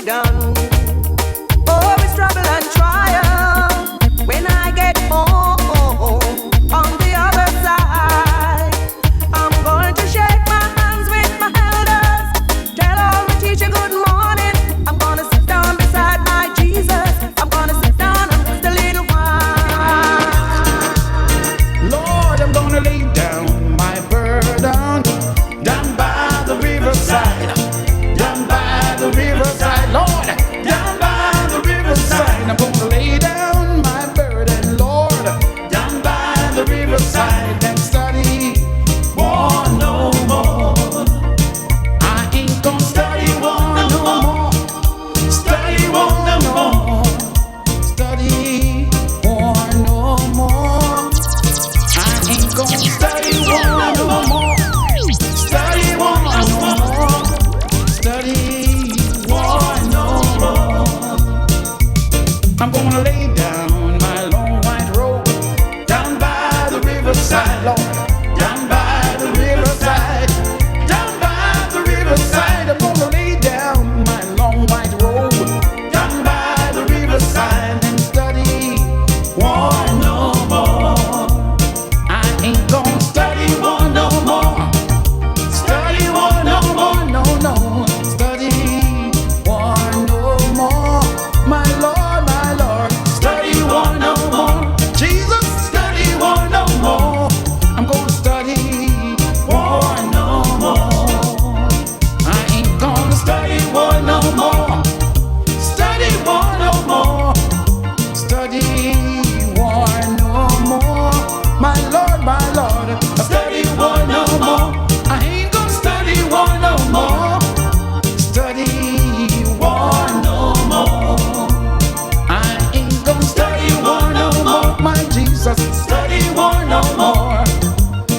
done. Oh, it's trouble and trial when I get home. On the other side, I'm going to shake my hands with my elders, tell all my teacher good morning. I'm gonna sit down beside my Jesus. I'm gonna sit down and rest a little while. Lord, I'm gonna lay down my burden down by the riverside. Down by the riverside, Lord, down by the riverside. I'm gonna lay down my burden, Lord, down by the riverside and study war no more. I ain't gonna study war no more. Study war no more. Study war no more. I ain't gonna study war no more. Study war no more. Study war no more. I'm gonna lay down my long white robe down by the riverside, Lord. Down by the riverside. Down by the riverside. I'm gonna lay down my long white robe down by the riverside and study war no more. I ain't gonna study war no more. Study war no more, no, no. Study war no more. My Lord, study war no more. Jesus, study war no more. I'm gonna study war no more. I ain't gonna study war no more. Study war no more. Study war no more. My Lord, study war no more. I ain't gonna study war no more. Study war no more. I ain't gonna study war no more. My Jesus, study war no more.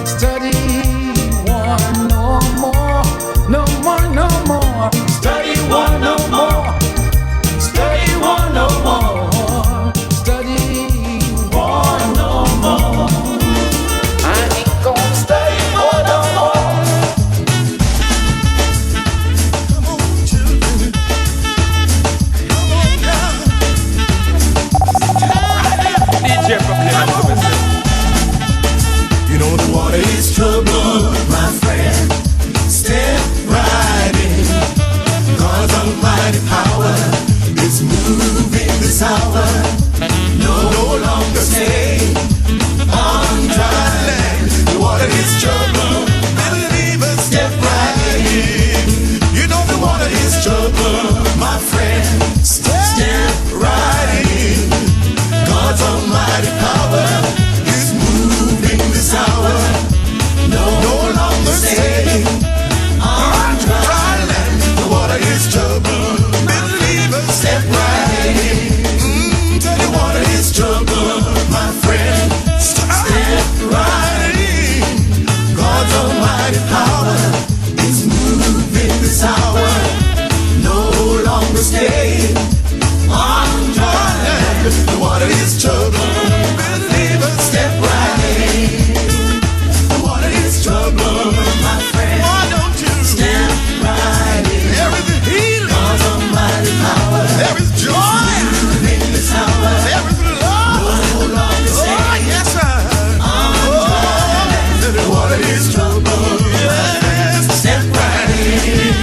Study war no more. No more, no more. Study war no more. Study war no more. Study war no more. I ain't gonna study war no more. Come on, children. Come on down. DJ Proclaima to myself. You know the water is trouble, my friend. Step right in. God's almighty power is moving this hour. No longer stay on dry land. The water is trouble. Believers, step right in. You know the water is trouble, my friend. Step right in. God's almighty power is moving this hour. No longer stay on dry land. The water is trouble. Believers, step right in. Tell the water is trouble, my friend. Step right in. God's almighty power is moving this hour. No longer stay on dry land. The water is trouble. Believers, step right in. The water is trouble, my friend. Why don't you step right in? There is a healing. God's almighty power. There is joy in this hour. There is love. No longer stay. Oh, yes, sir. On dry land. The water is trouble. Yes, step right in.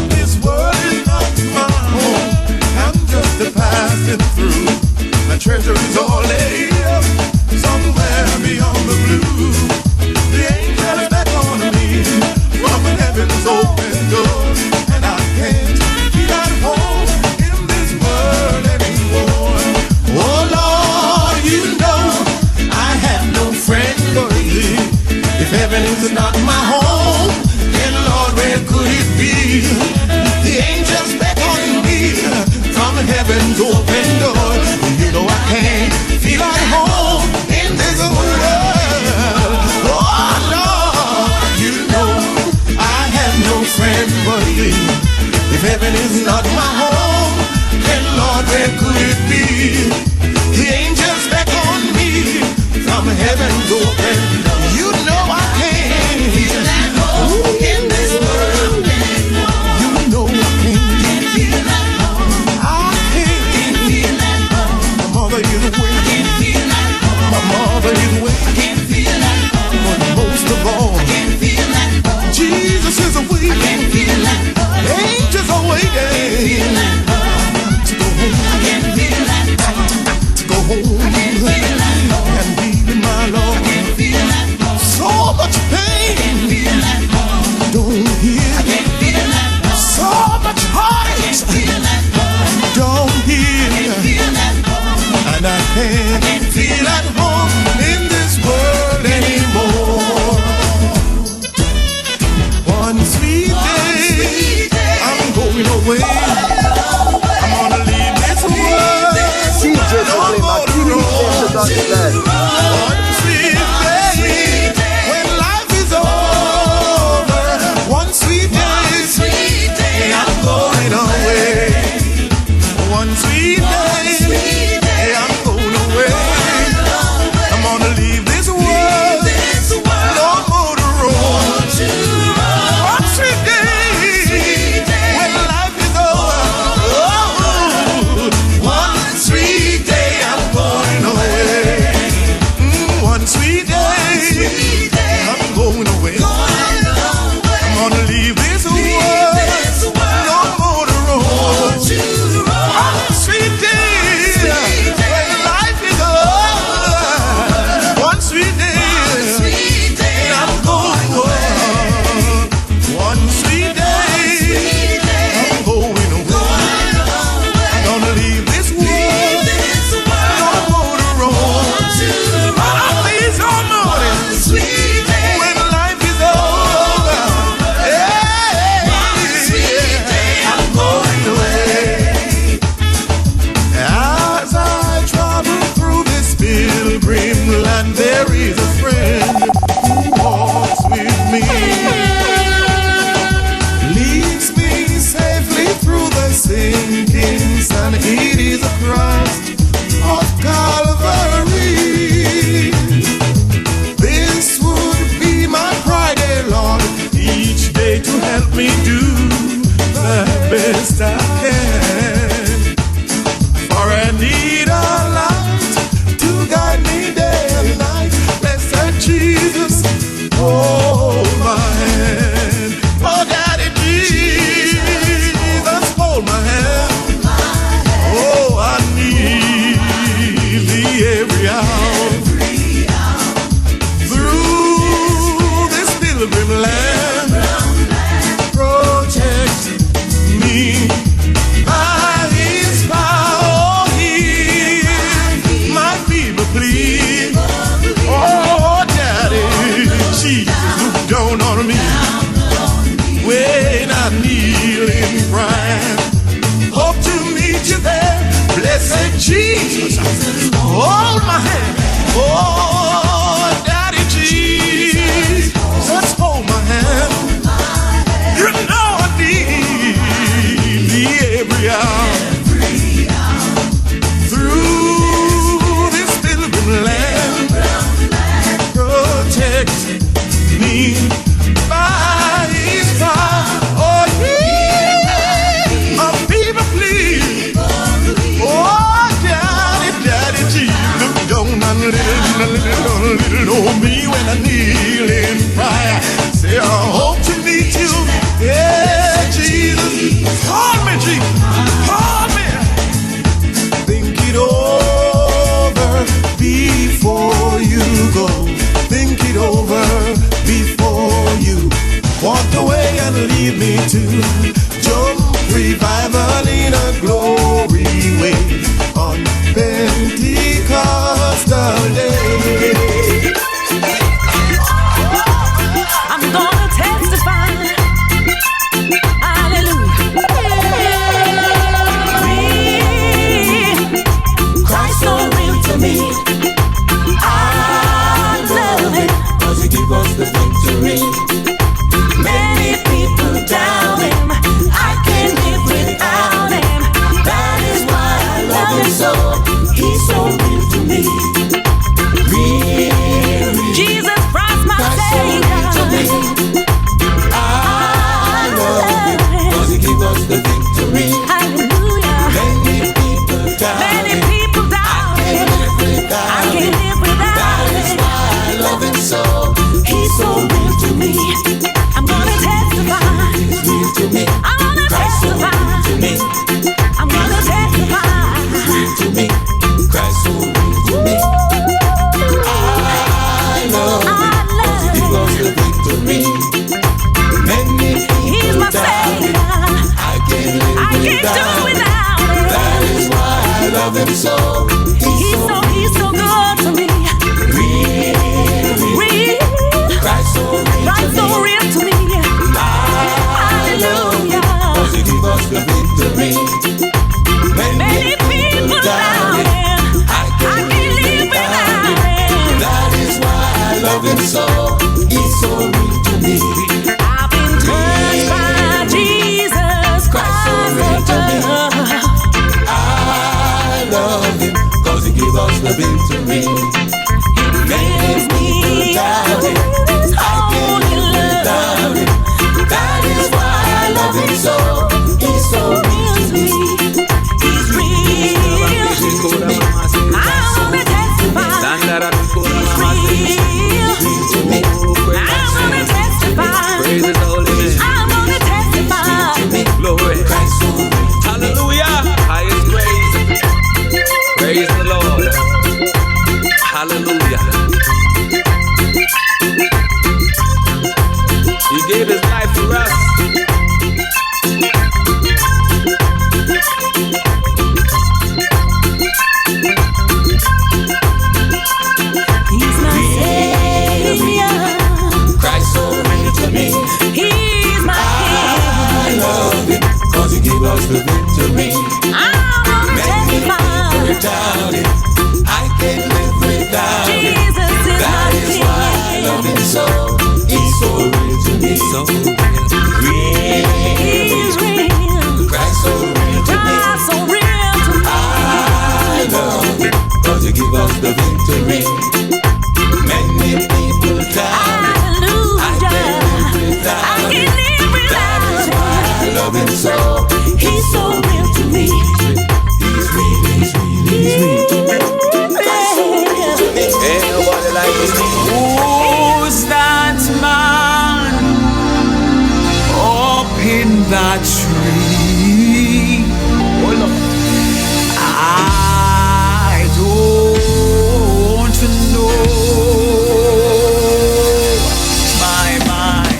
This world is not my home. I'm just a passing through. My treasure is all laid up somewhere beyond the blue. The angel is back on me from heaven's open door, and I can't feel at home in this world anymore. Oh Lord, you know I have no friend but thee. If heaven is not my home, then Lord, where could it be? The angel's back on me from heaven's open door. You know I can't feel at home in this world. Oh Lord, you know I have no friend but thee. If heaven is not my home, then Lord, where could it be? The angel's back on me from heaven's open door. You know I can't feel at home in this world. pilgrim land. Protect me by His power. Heal my fever, please. Oh, Daddy, Jesus, look down on me when I'm kneeling, crying. Hope to meet you there, blessed Jesus. Hold my hand. Oh, Daddy Jesus, just hold my hand. You know I need thee every hour. Through this pilgrim land, protect me by His power. Oh, heal my fever, please. Oh, Daddy Jesus, look down on little old me when I kneel in prayer. Say I hope to meet you. Yeah, Jesus, hold me, Jesus, hold me. Think it over before you go. Think it over before you walk away and leave me to jump revival in a glory way on Pentecostal day. I'm gonna testify. Hallelujah. Real. Christ so real to me. I love it. 'Cause He give us the victory. Many people doubt Him. I can't live without Him. That is why I love Him so. He's so real to me. Real. Jesus Christ, my Savior. I love Him. 'Cause He give us the victory. Hallelujah. Many people doubt Him. I can't live without Him. That is why I love Him so. He's so real to me. I'm gonna testify. He's real to me. I'm gonna testify. To me. I'm gonna testify. He's real to me. Christ so real to me. I love Him. 'Cause He gives us the victory. Many He's my Savior. I can't do without Him. That is why I love Him so. He's so good to me. Real. Christ so real to me. Hallelujah. 'Cause He gives us the victory. Many people doubt Him. I can't live without Him. That is why I love Him so. He's so real to me. I've been touched by Jesus Christ so real to me. I love Him 'cause He gives us the victory. Many people doubt Him. I can't live without Him. That is why I love Him so. He's so real to me. He's real to me. I wanna testify. He's real to me. I wanna testify. Praise His holy name. I wanna testify. Glory. Hallelujah. Highest praise. Praise the Lord. Hallelujah. He gave His life for us. He's my Savior. Christ so real to me. He's my I love Him 'cause He gives us the victory. I wanna testify. Without Him, I can't live without Him. Jesus is That my is why I love Him so. He's so real to me. So Real. He's real. Christ so real to me. Christ so real to me. I love Him 'cause He gives us the victory. Many people doubt Him. Hallelujah. I can't live without I Him. can't live without That is Him. why I love Him so. He's so real to me. He's real. He's real. He's real to me. Christ so real to me. ain't nobody like Him. Who's that man up in that tree? Oh Lord. I don't know. My mind.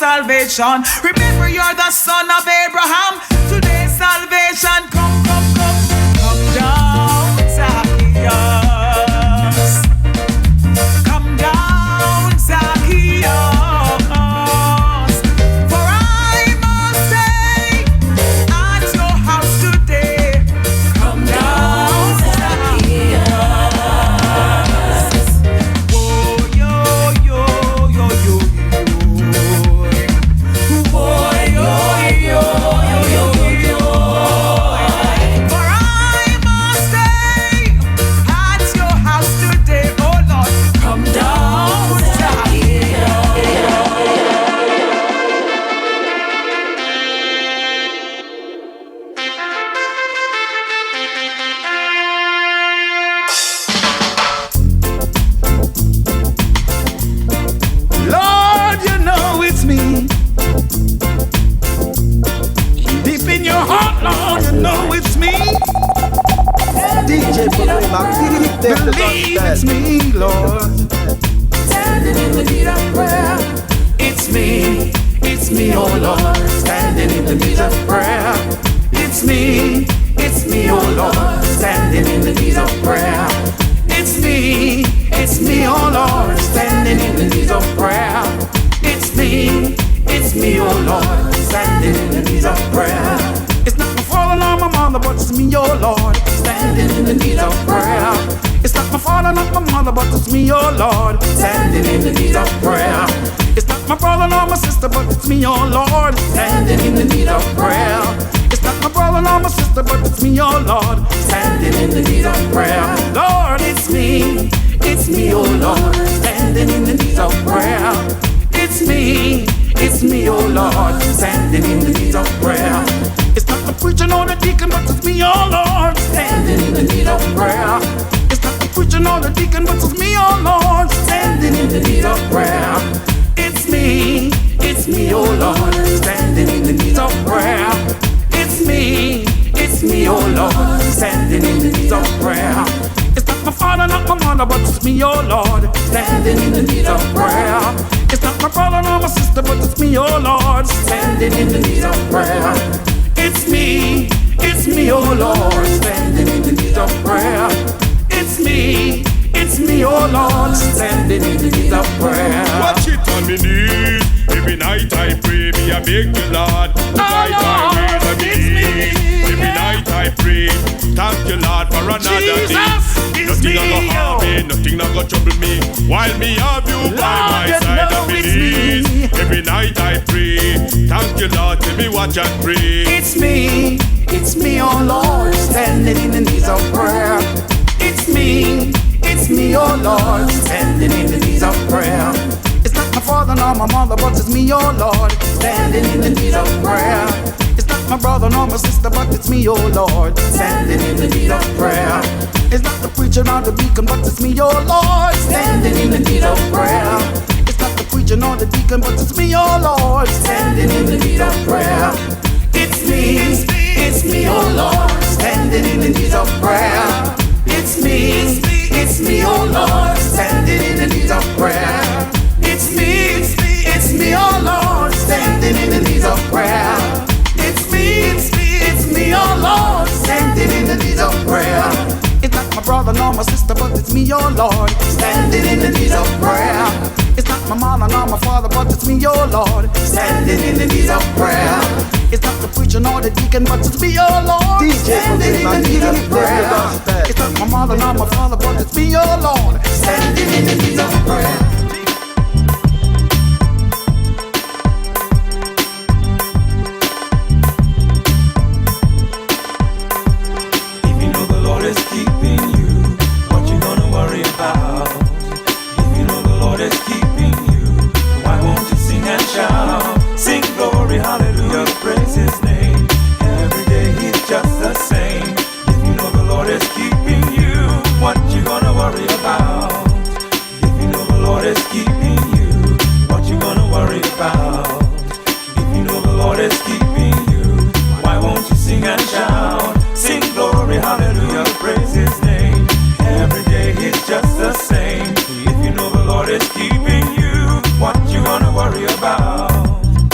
salvation. Remember, you're the son of Abraham. Today's salvation. Come, come, come, come down, Zacchaeus. Come down, Zacchaeus. For I must stay at your house today. Come down, Zacchaeus. Oh, yo, yo, yo, yo, yo. Boy, yo, yo, yo, yo, yo. For I must stay at your house today. Oh Lord, come down, Zacchaeus. Lord, you know it's me. Deep in your heart, Lord, you know it's me. DJ Proclaima, Believe it's me, Lord. Standing in the need of prayer. It's me, oh Lord. Standing in the need of prayer. It's me, oh Lord. Standing in the need of prayer. It's me, oh Lord. Standing in the need of prayer. It's me, oh Lord. Standing in the need of prayer. It's not my father nor my mother, but it's me, oh Lord. Standing in the need of prayer. It's not my father, not my mother, but it's me, oh Lord. Standing in the need of prayer. It's not my brother nor my sister, but it's me, oh Lord. Standing in the need of prayer. It's not my brother nor my sister, but it's me, oh Lord. Standing in the need of prayer. Lord, it's me, oh Lord. Standing in the need of prayer. It's me, oh Lord. Standing in the need of prayer. It's not the preacher nor the deacon, but it's me, oh Lord. Standing in the need of prayer. It's not the preacher nor the deacon, but it's me, oh Lord. Standing in the need of prayer. It's me, oh Lord. Standing in the need of prayer. It's me, oh Lord. Standing in the need of prayer. It's not my father, not my mother, but it's me, oh Lord. Standing in the need of prayer. It's not my brother nor my sister, but it's me, oh Lord. Standing in the need of prayer. It's me, oh Lord. Standing in the need of prayer. It's me, oh Lord. Standing in the need of prayer. Watch it on me knees. Every night I pray, me I beg the Lord. Tonight I raise a me. Every night I pray, thank you Lord for another day. Nothing gonna harm me, nothing gonna trouble me. While me have you by my side of me knees. Every night I pray, thank you Lord, tell me watch and pray. It's me, oh Lord. Standing in the need of prayer. It's me, oh Lord. Standing in the need of prayer. It's not my father nor my mother, but it's me, oh Lord. Standing in the need of prayer. It's not my brother nor my sister, but it's me, oh Lord. Standing in the need of prayer. It's not the preacher nor the deacon, but it's me, oh Lord. Standing in the need of prayer. It's not the preacher nor the deacon, but it's me, oh Lord. Standing in the need of prayer. It's me, oh Lord. Standing in the need of prayer. It's me, oh Lord. Standing in the need of prayer. It's me, oh Lord. Standing in the need of prayer. It's me, oh Lord. Standing in the need of prayer. It's not my brother nor my sister, but it's me, oh Lord. Standing in the need of prayer. It's not my mother nor my father, but it's me, oh Lord. Standing in the need of prayer. It's not the preacher nor the deacon, but it's me, oh Lord. Standing in the need of prayer. It's not my mother nor my father, but it's me, oh Lord. Standing in the need of prayer. Lord is keeping you. What you gonna worry about?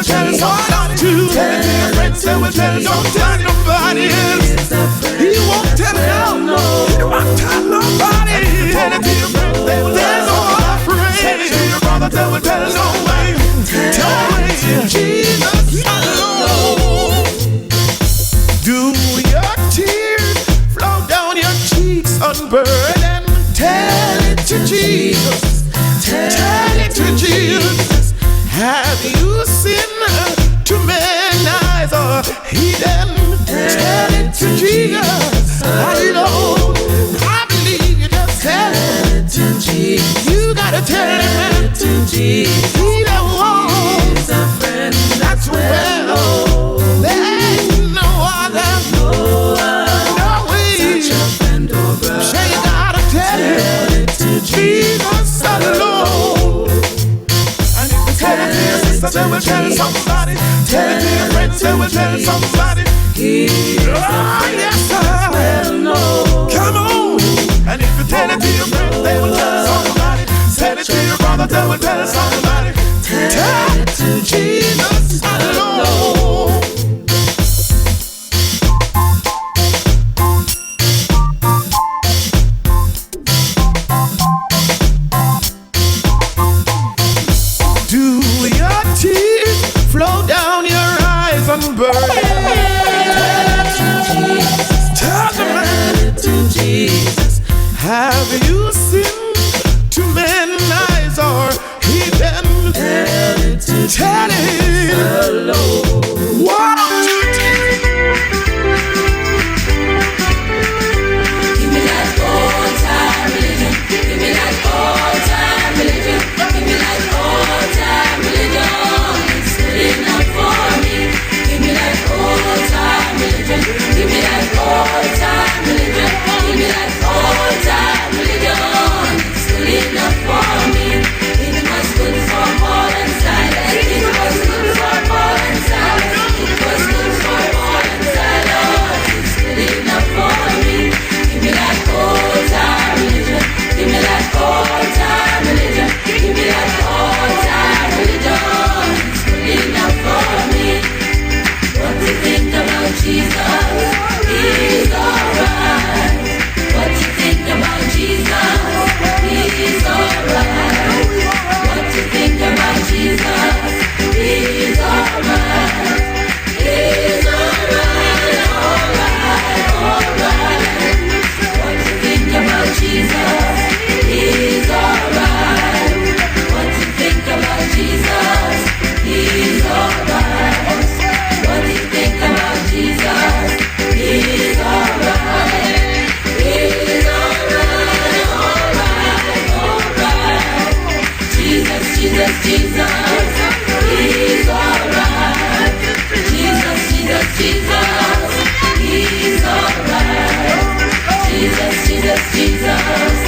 will tell somebody. Tell it to your friends, they will tell. Don't tell nobody else. He won't tell it now. He won't tell nobody. Tell it to your friends, they will tell. There's no afraid. Tell it to your brother, they will tell nobody. Tell it to Jesus alone. Do your tears flow down your cheeks unburdened? Tell it to Jesus. Tell it to Jesus. Have you sinned? Too many eyes are hidden. Tell it to Jesus. Alone. I believe you just tell it to Jesus. You gotta tell it to Jesus. He the one. He's a friend. That's well. There's no other. No way. Such a friend or brother. So you gotta tell it to Jesus alone. And if you tell it to your sister, they will tell somebody. Tell it to your friends, they will tell somebody. Yes, sir. Come on. And if you tell it to your friends, they will tell somebody. Tell it to your brother, they will tell somebody. Tell it to Jesus alone. Do your tears flow down your eyes unburdened? Tell the man to Jesus. Have you sinned? Too many eyes are hidden. Tell it alone. What? Give me that old-time religion. Give me that old-time religion. Give me that old-time religion. It's good enough for me. Give me that old-time religion. Give me that old-time religion. Give me that old-time religion. It's good enough for me. It was good for Paul and Silas. It was good for Paul and Silas. It was good for Paul and Silas. It's good enough for me. Give me that old-time religion. Give me that old-time religion. Give me that old-time religion. It's good enough for me. What do you think about Jesus? He's alright. What do you think about Jesus? He's alright. What do you think about Jesus? He's alright. He's alright. Alright, alright. What do you think about Jesus? He's alright. What do you think about Jesus? He's alright. What do you think about Jesus? He's alright. He's alright. Alright, alright. Jesus, Jesus, Jesus. He's alright. Jesus, Jesus, Jesus. He's alright. Jesus, Jesus, Jesus.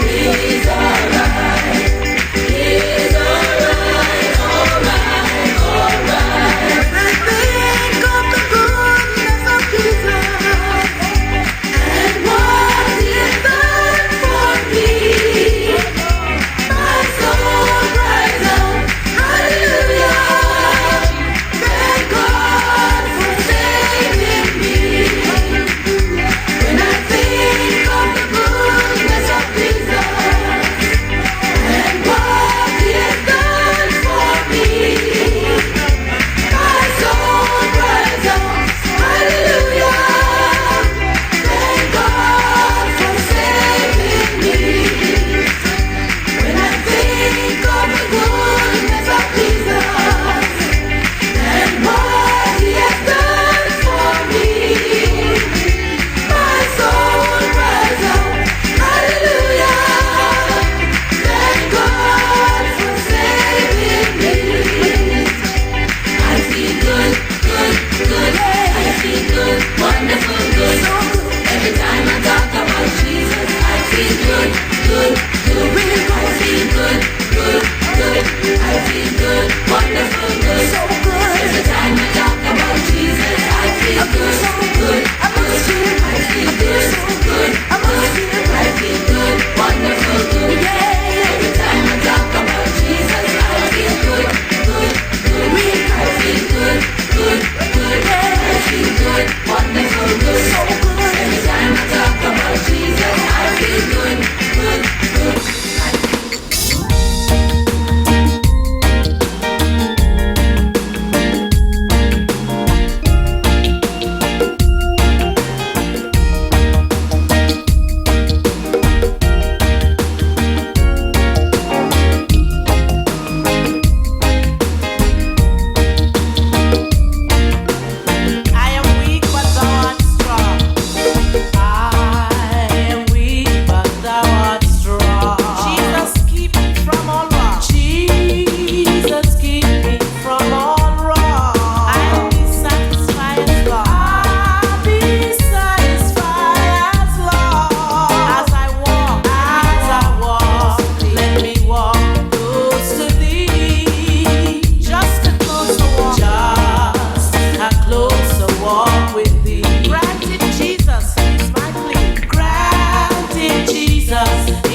He's alright. He's alright. Alright, alright. Think of the goodness of Jesus and what He has done for me. My soul cries out, hallelujah. Thank God for saving me. When I think of the goodness of Jesus and what He has done for me, my soul cries out, hallelujah. Thank God for saving me. When I think of the goodness of Jesus and what He has done for me, my soul cries out, hallelujah. Thank God for saving me. I feel good, good, good. I feel good, wonderful, good. Every time I talk about Jesus, I feel good, good, good. I feel good, good, good. I feel good, wonderful, good. Every time I talk about Jesus, I feel good, good, good. I feel good, good, good. I feel good, wonderful, good. Every time I talk about Jesus, I feel good, good, good. I feel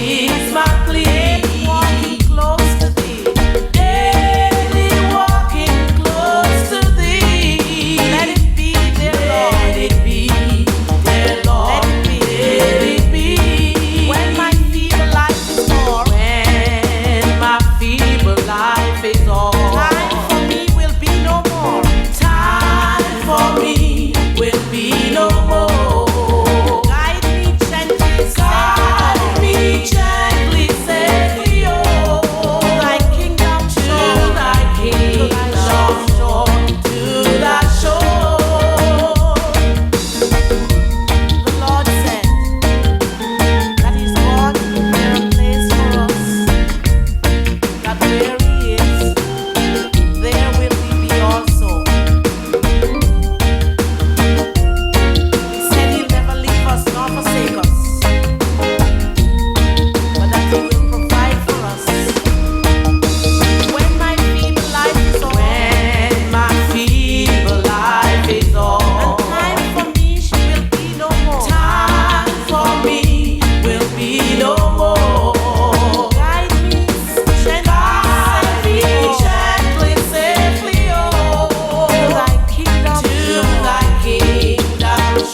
is my plea. Walking close to thee, daily walking close to thee. Let it be, dear Lord, let it be, dear Lord, let it be. When my feeble life is o'er, when my feeble life is o'er, time for me will be no more. Time for me will be no more. Guide me gently, safely, oh. Thy kingdom shore, to thy shore. The Lord said that He's going to prepare a place for us, that where He is, there will we be also. He said He'll never leave us nor forsake us, but that He will provide for us. When my feeble life is o'er, when my feeble life is o'er, and time for me will be no more. Time for me will be no more. Guide me gently, safely, oh. To thy kingdom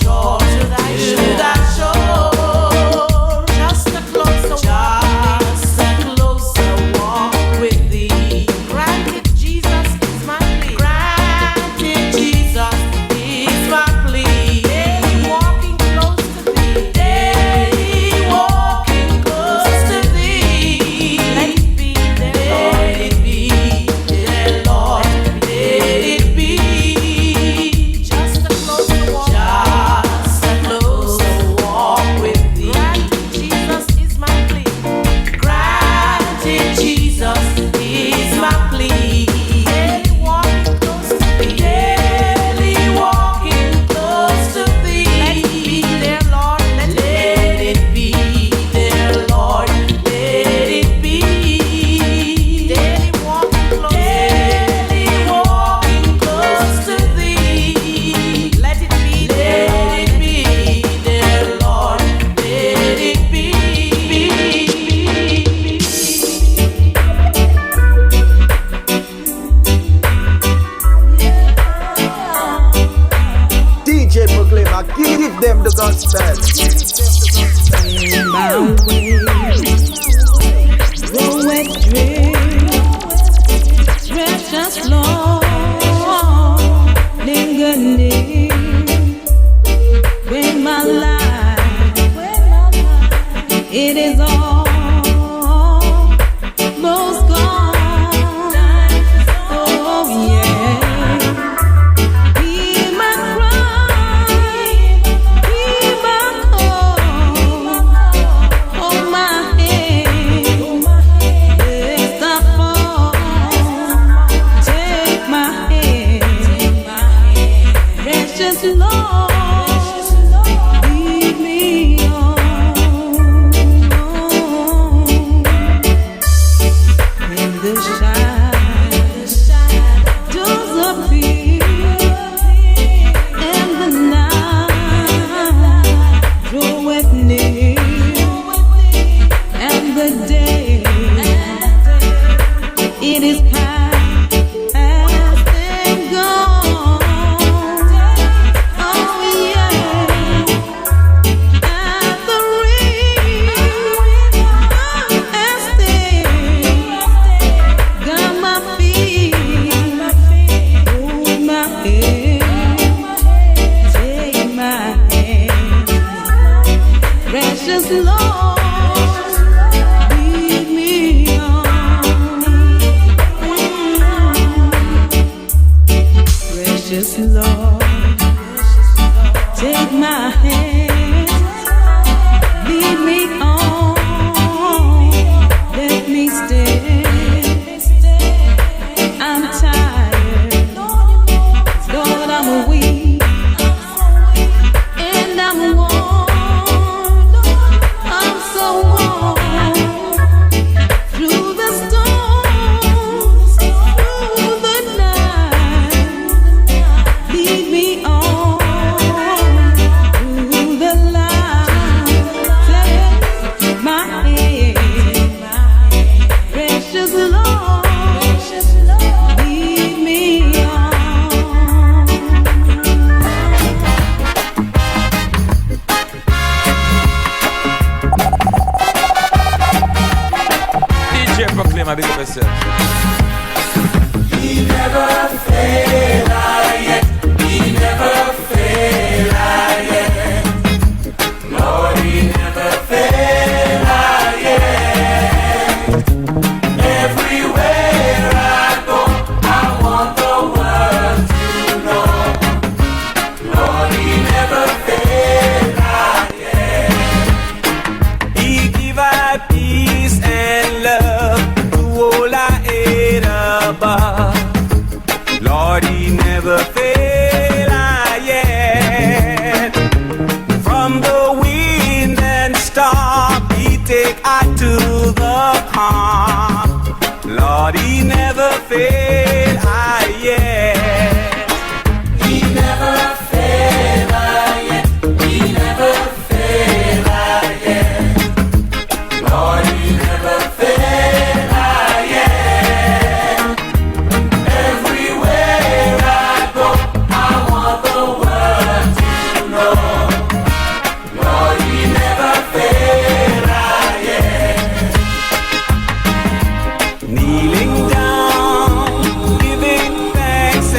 shore, to thy shore. Just a closer walk with thee. Granted, Jesus is my plea. Granted, Jesus is my plea. Daily walking close to thee. Daily walking close to thee. Let it be, dear Lord, let it be. Just a closer walk with thee. Granted, Jesus is my plea. Granted, Jesus is my plea. Daily walking close to thee. Daily walking close to thee. Let it be, dear Lord, let it be, dear Lord, let it be. Daily walking close to thee. Let it be, dear Lord, let it be. DJ Proclaima, give them the gospel. In my way, the wet dream, precious Lord, linger near. When my life, it is almost gone. Oh yeah. Hear my cry, hear my call. Hold my hand, lest I fall. Take my hand, precious Lord, lead me on. When the shadows appear and the night draweth near, and the day it is past and gone. Oh yeah, at the ring and stay, got my feet, hold my hand, take my hand, precious Lord, lead me on. Precious Lord, take my hand, lead me on, let me stay. I'm tired, Lord, I'm weak, and I'm worn, I'm so worn. Through the storm, through the night, lead me Mama, big up yourself. He never failed yet. He never failed yet. Lord, he never failed yet. Everywhere I go, I want the world to know. Lord, he never failed yet. He give I peace and love to all I ate above. Lord, he never failed yet. From the wind and storm, he take I to the calm. Lord, he never failed yet. He never failed yet. He never failed yet. Lord, he never failed yet. Everywhere I go, I want the world to know. Lord, he never failed yet. Kneeling down, giving thanks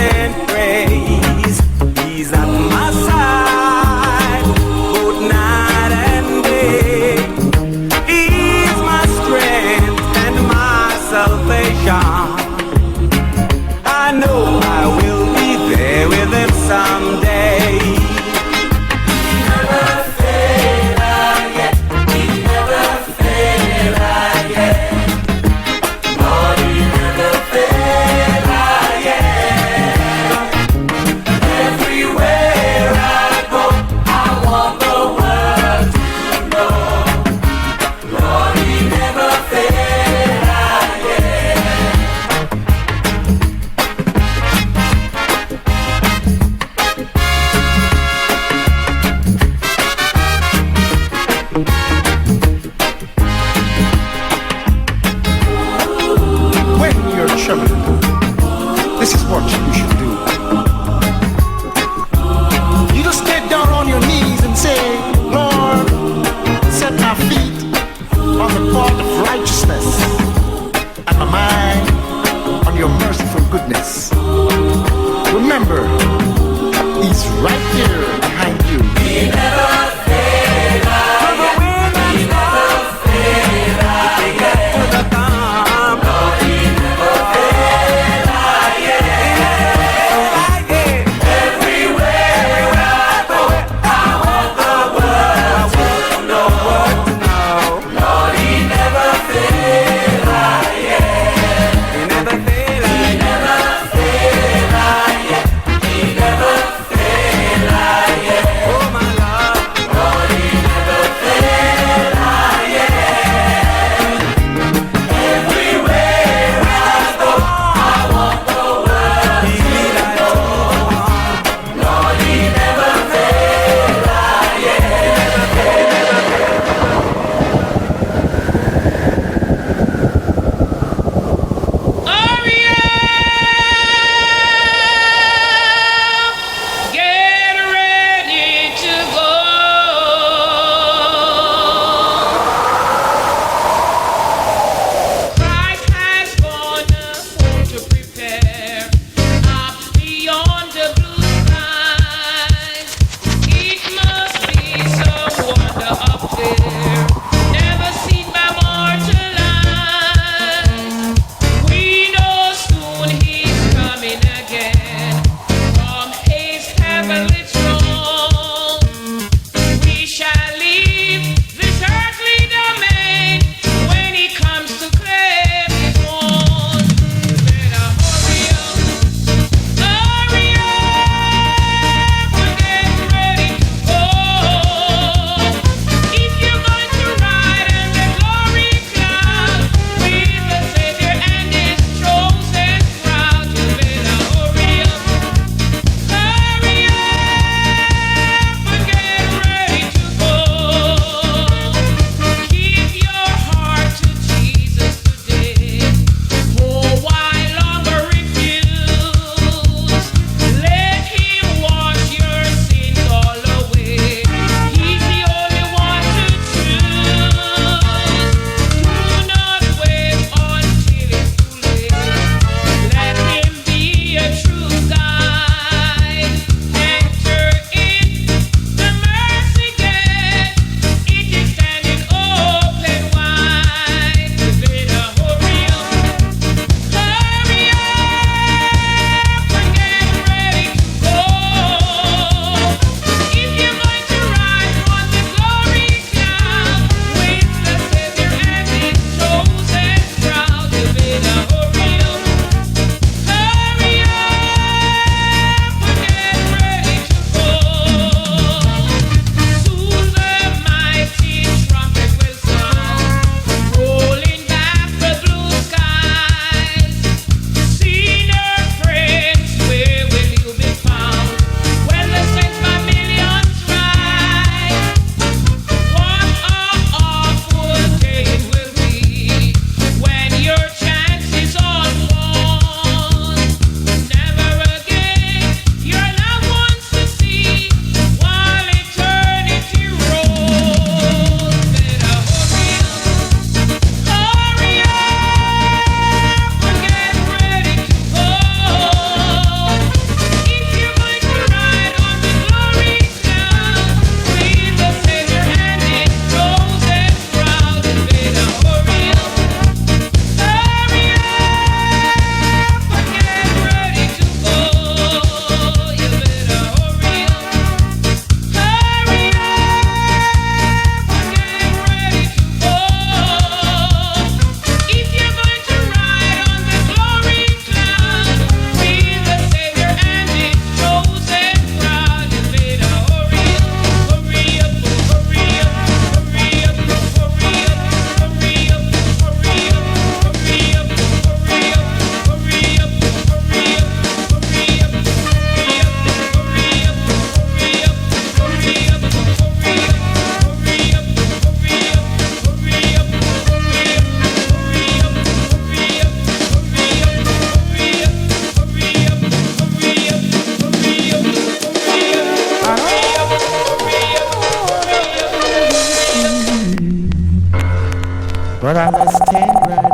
but I must stand ready.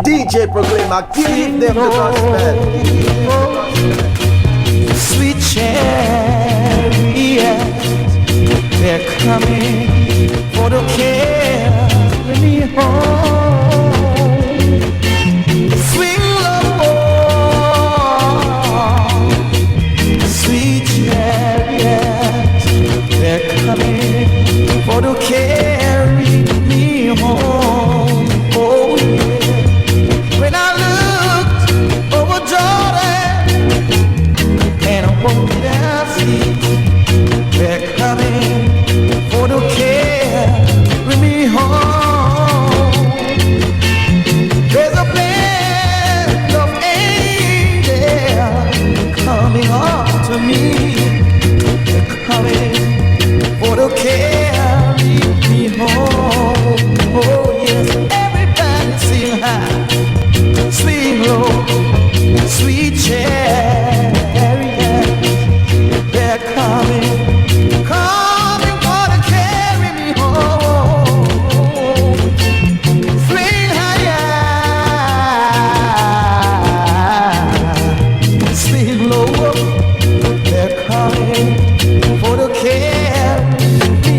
DJ Proclaima, give them the gospel. Sweet chariots, they're coming for to carry me home. Swing low, sweet chariots, they're coming for to carry me home. Oh yeah. When I looked over Jordan and I walked down sea, they're coming for to carry me home. There's a band of angels coming up to me. They're coming for to carry me home. Oh yes, everybody sing high, sing low, sweet chariot. They're coming for to carry me home. Swing high, sing low. They're coming for to carry me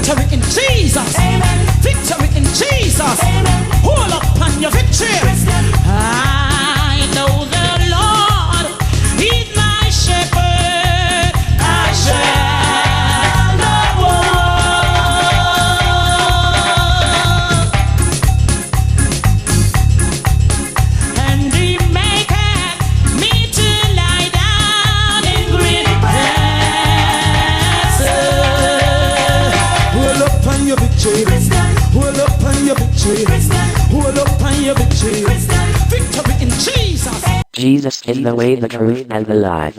Victory in Jesus. Amen. Victory in Jesus. Amen. Hold up on your victory. I know the Lord is my shepherd. I shall not want. And He maketh me to lie down in green pastures. Hold up on your victory. Hold up on your victory. Hold up on your victory. Victory in Jesus. Jesus is the way, the truth, and the life.